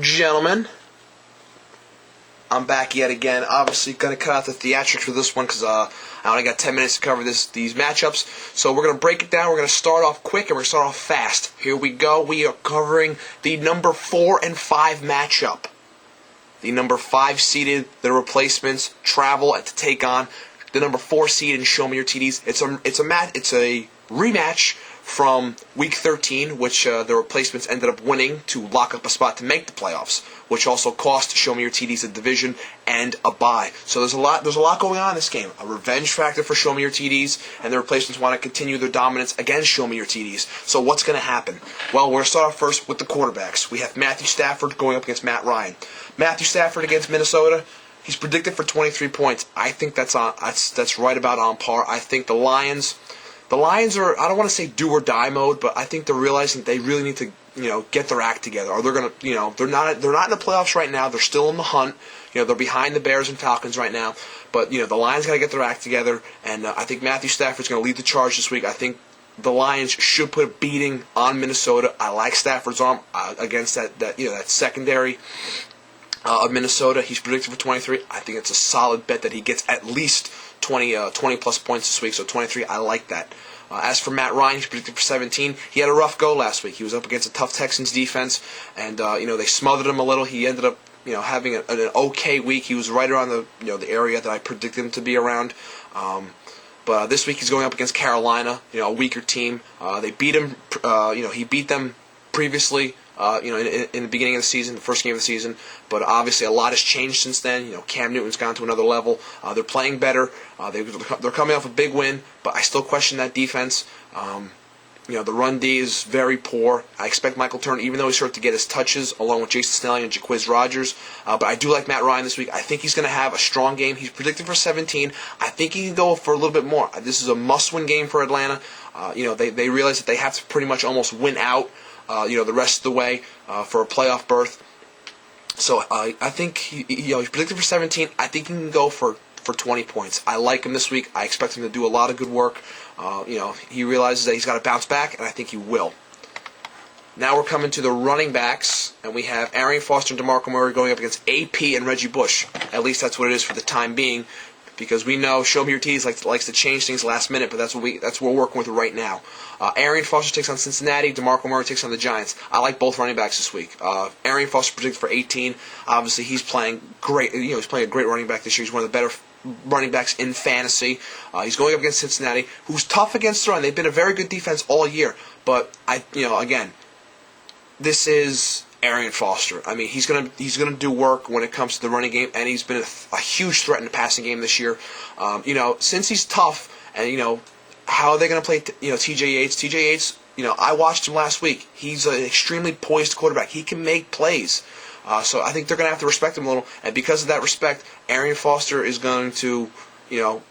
Gentlemen, I'm back yet again. Obviously, going to cut out the theatrics for this one because I only got 10 minutes to cover these matchups. So we're going to break it down. We're going to start off quick and we're going to start off fast. Here we go. We are covering the number 4 and 5 matchup. The number 5 seeded, the replacements, travel to take on the number 4 seed and Show Me Your TDs. It's a rematch from Week 13, which the replacements ended up winning to lock up a spot to make the playoffs, which also cost Show Me Your TDs a division and a bye. So there's a lot going on in this game. A revenge factor for Show Me Your TDs, and the replacements want to continue their dominance against Show Me Your TDs. So what's going to happen? Well, we're going to start off first with the quarterbacks. We have Matthew Stafford going up against Matt Ryan. Matthew Stafford against Minnesota. He's predicted for 23 points. I think that's right about on par. I think the Lions are, I don't want to say do or die mode, but I think they're realizing they really need to, get their act together. Or they're going to, they're not in the playoffs right now. They're still in the hunt. They're behind the Bears and Falcons right now. But, the Lions got to get their act together. And I think Matthew Stafford's going to lead the charge this week. I think the Lions should put a beating on Minnesota. I like Stafford's arm against that secondary of Minnesota. He's predicted for 23. I think it's a solid bet that he gets at least 20 plus points this week, so 23, I like that. As for Matt Ryan, he's predicted for 17. He had a rough go last week. He was up against a tough Texans defense, and they smothered him a little. He ended up having an okay week. He was right around the area that I predicted him to be around. But this week he's going up against Carolina, a weaker team. They beat him. He beat them previously. In the beginning of the season, the first game of the season, but obviously a lot has changed since then. Cam Newton's gone to another level. They're playing better. They're coming off a big win, but I still question that defense. The run D is very poor. I expect Michael Turner, even though he's starting to get his touches, along with Jason Snelling and Jaquiz Rodgers. But I do like Matt Ryan this week. I think he's going to have a strong game. He's predicted for 17. I think he can go for a little bit more. This is a must-win game for Atlanta. They realize that they have to pretty much almost win out. The rest of the way for a playoff berth. So I think he's predicted for 17. I think he can go for 20 points. I like him this week. I expect him to do a lot of good work. He realizes that he's got to bounce back, and I think he will. Now we're coming to the running backs, and we have Arian Foster and DeMarco Murray going up against AP and Reggie Bush. At least that's what it is for the time being, because we know Show Me Your TDs likes to change things last minute, but that's what we're working with right now. Arian Foster takes on Cincinnati. DeMarco Murray takes on the Giants. I like both running backs this week. Arian Foster predicted for 18. Obviously, he's playing great. He's playing a great running back this year. He's one of the better running backs in fantasy. He's going up against Cincinnati, who's tough against the run. They've been a very good defense all year, but again, this is Arian Foster. I mean, he's gonna do work when it comes to the running game, and he's been a huge threat in the passing game this year. Since he's tough, and how are they gonna play? T.J. Yates. T.J. Yates. I watched him last week. He's an extremely poised quarterback. He can make plays. So I think they're gonna have to respect him a little, and because of that respect, Arian Foster is going to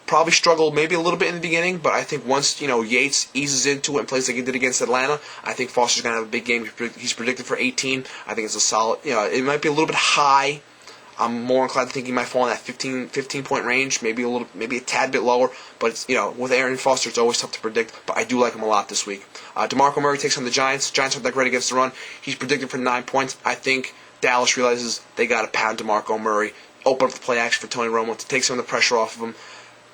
probably struggle maybe a little bit in the beginning, but I think once, Yates eases into it and plays like he did against Atlanta, I think Foster's going to have a big game. He's predicted for 18. I think it's a solid, it might be a little bit high. I'm more inclined to think he might fall in that 15-point range, maybe a tad bit lower, but it's, with Arian Foster, it's always tough to predict, but I do like him a lot this week. DeMarco Murray takes on the Giants. Giants aren't that great against the run. He's predicted for 9 points. I think Dallas realizes they got to pound DeMarco Murray, open up the play action for Tony Romo to take some of the pressure off of him.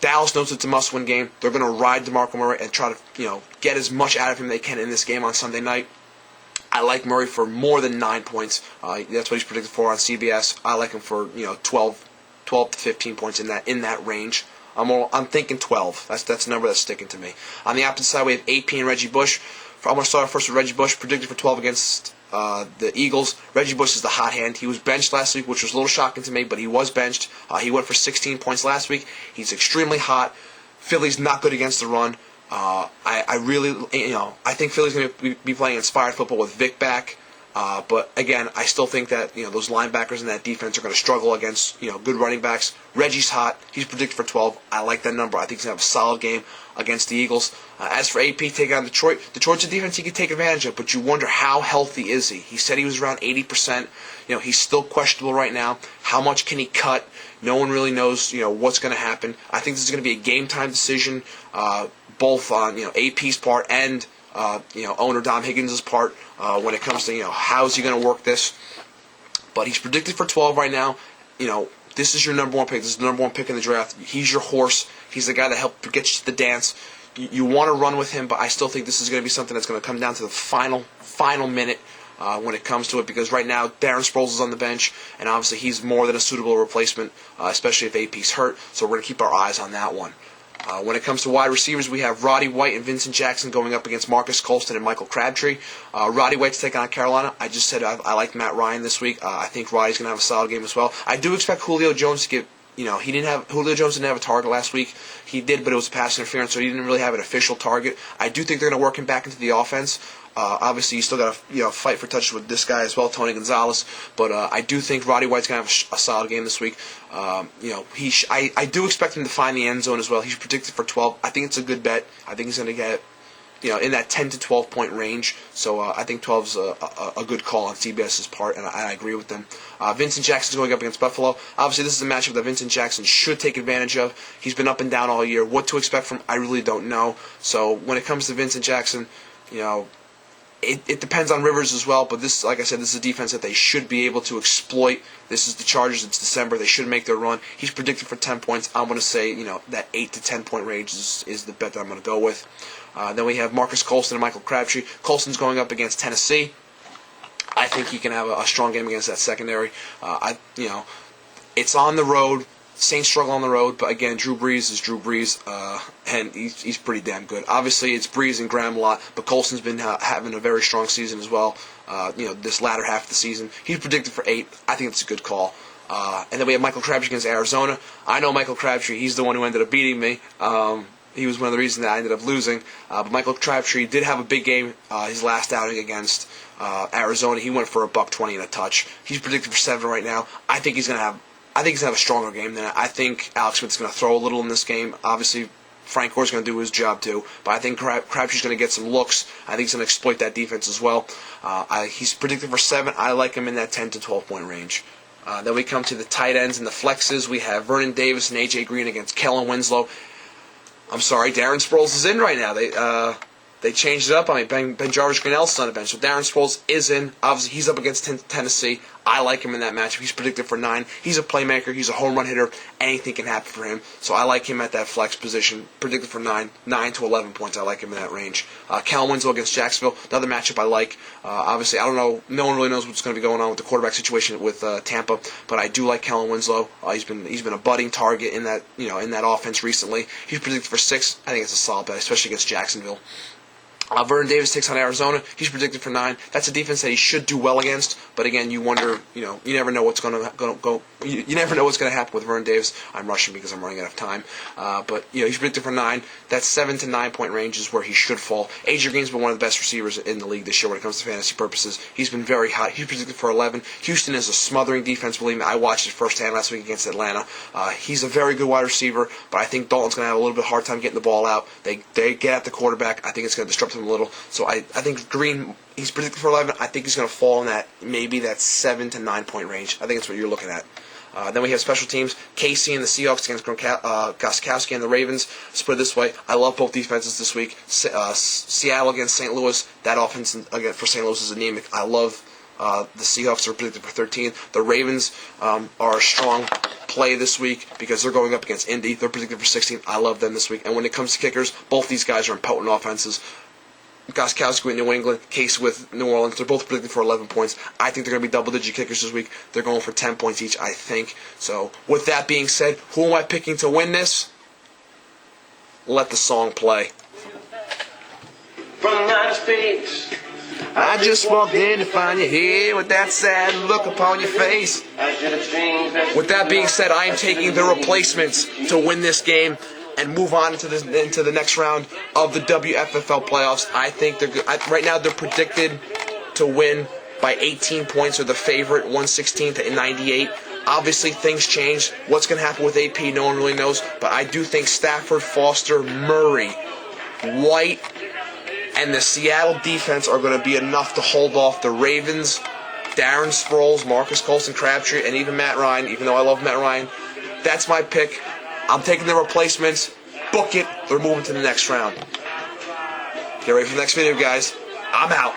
Dallas knows it's a must-win game. They're going to ride DeMarco Murray and try to, get as much out of him they can in this game on Sunday night. I like Murray for more than 9 points. That's what he's predicted for on CBS. I like him for 12 to 15 points in that range. I'm thinking 12. That's the number that's sticking to me. On the opposite side, we have AP and Reggie Bush. I'm going to start first with Reggie Bush, predicted for 12 against the Eagles. Reggie Bush is the hot hand. He was benched last week, which was a little shocking to me, but he was benched. He went for 16 points last week. He's extremely hot. Philly's not good against the run. I really, I think Philly's going to be playing inspired football with Vic back. But again, I still think that those linebackers in that defense are going to struggle against good running backs. Reggie's hot. He's predicted for 12. I like that number. I think he's going to have a solid game against the Eagles. As for AP taking on Detroit, Detroit's a defense he can take advantage of, but you wonder how healthy is he? He said he was around 80%. He's still questionable right now. How much can he cut? No one really knows what's going to happen. I think this is going to be a game time decision, both on AP's part and owner Dom Higgins' part when it comes to how's he going to work this. but he's predicted for 12 right now. This is your number one pick. This is the number one pick in the draft. He's your horse. He's the guy that helped get you to the dance. You want to run with him, but I still think this is going to be something that's going to come down to the final minute when it comes to it, because right now Darren Sproles is on the bench, and obviously he's more than a suitable replacement, especially if AP's hurt, so we're going to keep our eyes on that one. When it comes to wide receivers, we have Roddy White and Vincent Jackson going up against Marcus Colston and Michael Crabtree. Roddy White's taking on Carolina. I just said I like Matt Ryan this week. I think Roddy's going to have a solid game as well. I do expect Julio Jones to get, Julio Jones didn't have a target last week. He did, but it was pass interference, so he didn't really have an official target. I do think they're going to work him back into the offense. Obviously, you still got to fight for touches with this guy as well, Tony Gonzalez. But I do think Roddy White's going to have a solid game this week. I do expect him to find the end zone as well. He's predicted for 12. I think it's a good bet. I think he's going to get in that 10 to 12 point range. So I think 12 is a good call on CBS's part, and I agree with them. Vincent Jackson's going up against Buffalo. Obviously, this is a matchup that Vincent Jackson should take advantage of. He's been up and down all year. What to expect from him, I really don't know. So when it comes to Vincent Jackson, it depends on Rivers as well, but this, like I said, this is a defense that they should be able to exploit. This is the Chargers. It's December. They should make their run. He's predicted for 10 points. I'm going to say, that 8 to 10 point range is the bet that I'm going to go with. Then we have Marcus Colston and Michael Crabtree. Colston's going up against Tennessee. I think he can have a strong game against that secondary. It's on the road. Saints struggle on the road, but again, Drew Brees is Drew Brees, and he's pretty damn good. Obviously, it's Brees and Graham a lot, but Colston's been having a very strong season as well. This latter half of the season, he's predicted for 8. I think it's a good call. And then we have Michael Crabtree against Arizona. I know Michael Crabtree. He's the one who ended up beating me. He was one of the reasons that I ended up losing. But Michael Crabtree did have a big game his last outing against Arizona. He went for $120 and a touch. He's predicted for 7 right now. I think he's going to have a stronger game than that. I think Alex Smith's going to throw a little in this game. Obviously, Frank Gore's going to do his job too. But I think Crabtree's going to get some looks. I think he's going to exploit that defense as well. He's predicted for 7. I like him in that 10 to 12 point range. Then we come to the tight ends and the flexes. We have Vernon Davis and A.J. Green against Kellen Winslow. I'm sorry, Darren Sproles is in right now. They changed it up. Ben Jarvis Grinnell's on the bench. So Darren Sproles is in. Obviously, he's up against Tennessee. I like him in that matchup. He's predicted for 9. He's a playmaker. He's a home run hitter. Anything can happen for him. So I like him at that flex position. Predicted for 9 to 11 points. I like him in that range. Kellen Winslow against Jacksonville. Another matchup I like. Obviously, I don't know. No one really knows what's going to be going on with the quarterback situation with Tampa. But I do like Kellen Winslow. He's been a budding target in that offense recently. He's predicted for 6. I think it's a solid bet, especially against Jacksonville. Vernon Davis takes on Arizona. He's predicted for 9. That's a defense that he should do well against. But again, you wonder, you never know what's going to go. You never know what's going to happen with Vernon Davis. I'm rushing because I'm running out of time. But he's predicted for 9. That 7 to 9 point range is where he should fall. A.J. Green's been one of the best receivers in the league this year when it comes to fantasy purposes. He's been very hot. He's predicted for 11. Houston is a smothering defense. Believe me, I watched it firsthand last week against Atlanta. He's a very good wide receiver, but I think Dalton's going to have a little bit hard time getting the ball out. They get at the quarterback. I think it's going to disrupt him a little. So I think Green, he's predicted for 11. I think he's going to fall in that 7 to 9 point range. I think that's what you're looking at. Then we have special teams. KC and the Seahawks against Gostkowski and the Ravens. Let's put it this way. I love both defenses this week. Seattle against St. Louis. That offense again for St. Louis is anemic. I love the Seahawks are predicted for 13. The Ravens are a strong play this week because they're going up against Indy. They're predicted for 16. I love them this week. And when it comes to kickers, both these guys are impotent offenses. Gostkowski with New England, Case with New Orleans. They're both predicted for 11 points. I think they're going to be double-digit kickers this week. They're going for 10 points each, I think. So, with that being said, who am I picking to win this? Let the song play. From the United States, I just walked in to find you here with that sad look upon your face. With that being said, I am taking the replacements to win this game and move on into the next round of the WFFL playoffs. I think they're good. Right now they're predicted to win by 18 points, or the favorite, 116 to 98. Obviously things change. What's going to happen with AP, no one really knows. But I do think Stafford, Foster, Murray, White, and the Seattle defense are going to be enough to hold off the Ravens, Darren Sproles, Marcus Colston, Crabtree, and even Matt Ryan, even though I love Matt Ryan. That's my pick. I'm taking the replacements. Book it. They're moving to the next round. Get ready for the next video, guys. I'm out.